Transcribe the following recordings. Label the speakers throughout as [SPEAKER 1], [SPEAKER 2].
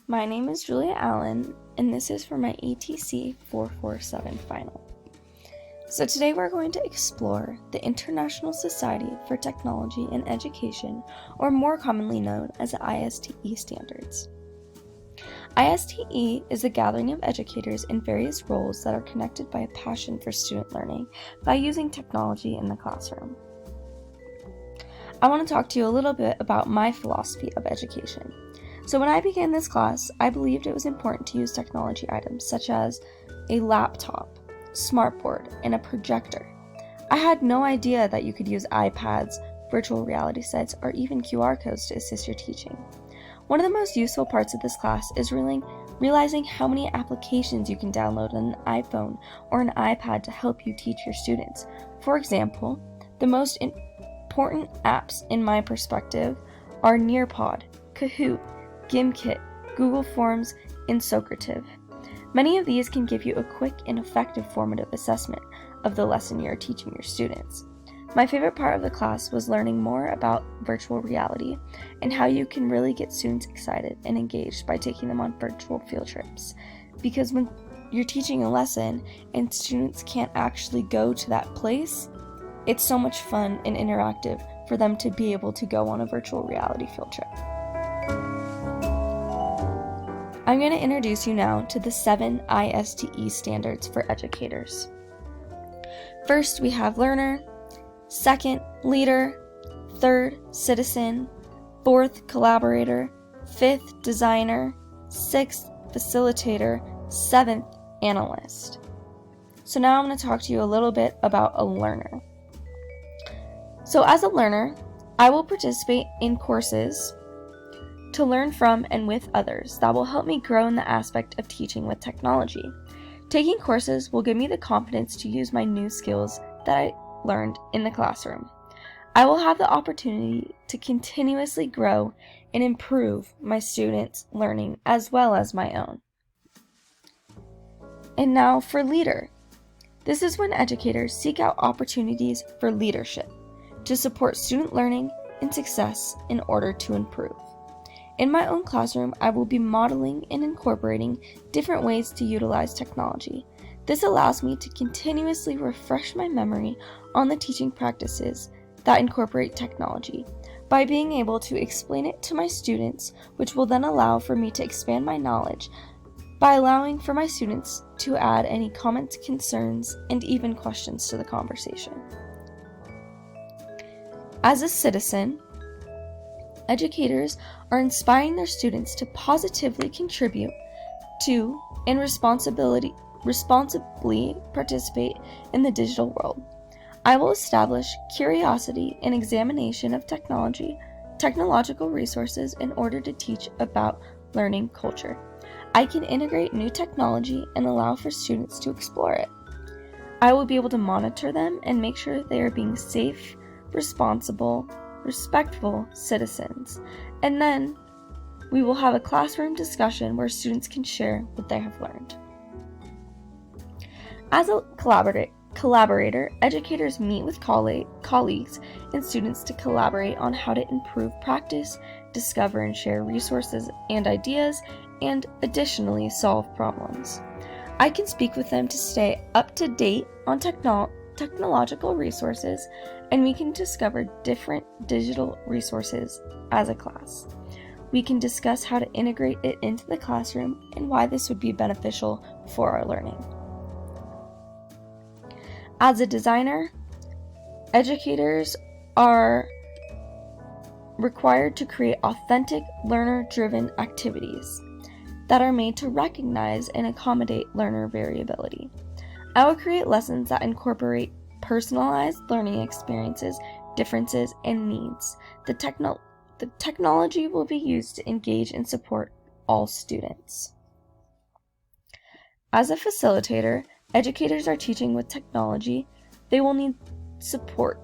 [SPEAKER 1] My name is Julia Allen, and this is for my ETC 447 final. So today we're going to explore the International Society for Technology in Education, or more commonly known as the ISTE Standards. ISTE is a gathering of educators in various roles that are connected by a passion for student learning by using technology in the classroom. I want to talk to you a little bit about my philosophy of education. So when I began this class, I believed it was important to use technology items such as a laptop, smartboard, and a projector. I had no idea that you could use iPads, virtual reality sets, or even QR codes to assist your teaching. One of the most useful parts of this class is realizing how many applications you can download on an iPhone or an iPad to help you teach your students. For example, the most important apps in my perspective are Nearpod, Kahoot, Gimkit, Google Forms, and Socrative. Many of these can give you a quick and effective formative assessment of the lesson you are teaching your students. My favorite part of the class was learning more about virtual reality and how you can really get students excited and engaged by taking them on virtual field trips. Because when you're teaching a lesson and students can't actually go to that place, it's so much fun and interactive for them to be able to go on a virtual reality field trip. I'm going to introduce you now to the 7 ISTE standards for educators. First, we have learner. Second, leader. Third, citizen. Fourth, collaborator. Fifth, designer. Sixth, facilitator. Seventh, analyst. So now I'm going to talk to you a little bit about a learner. So as a learner, I will participate in courses to learn from and with others that will help me grow in the aspect of teaching with technology. Taking courses will give me the confidence to use my new skills that I learned in the classroom. I will have the opportunity to continuously grow and improve my students' learning as well as my own. And now for leader. This is when educators seek out opportunities for leadership to support student learning and success in order to improve. In my own classroom, I will be modeling and incorporating different ways to utilize technology. This allows me to continuously refresh my memory on the teaching practices that incorporate technology by being able to explain it to my students, which will then allow for me to expand my knowledge by allowing for my students to add any comments, concerns, and even questions to the conversation. As a citizen, educators are inspiring their students to positively contribute to and responsibly participate in the digital world. I will establish curiosity and examination of technological resources in order to teach about learning culture. I can integrate new technology and allow for students to explore it. I will be able to monitor them and make sure they are being safe, responsible, respectful citizens. And then we will have a classroom discussion where students can share what they have learned. As a collaborator, educators meet with colleagues and students to collaborate on how to improve practice, discover and share resources and ideas, and additionally solve problems. I can speak with them to stay up to date on technological resources, and we can discover different digital resources as a class. We can discuss how to integrate it into the classroom and why this would be beneficial for our learning. As a designer, educators are required to create authentic, learner-driven activities that are made to recognize and accommodate learner variability. I will create lessons that incorporate personalized learning experiences, differences, and needs. The technology will be used to engage and support all students. As a facilitator, educators are teaching with technology. They will need support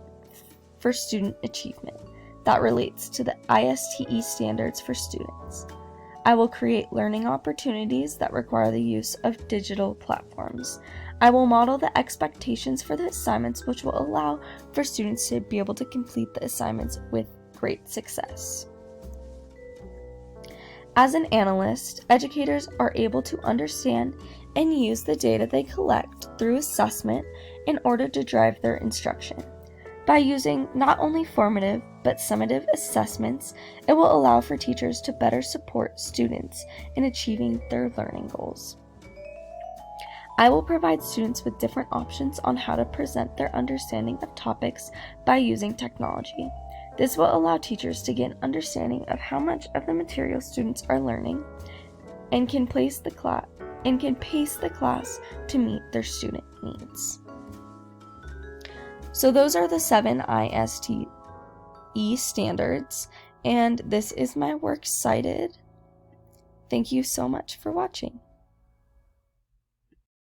[SPEAKER 1] for student achievement that relates to the ISTE standards for students. I will create learning opportunities that require the use of digital platforms. I will model the expectations for the assignments, which will allow for students to be able to complete the assignments with great success. As an analyst, educators are able to understand and use the data they collect through assessment in order to drive their instruction. By using not only formative but summative assessments, it will allow for teachers to better support students in achieving their learning goals. I will provide students with different options on how to present their understanding of topics by using technology. This will allow teachers to get an understanding of how much of the material students are learning and can pace the class to meet their student needs. So those are the 7 ISTE standards, and this is my works cited. Thank you so much for watching.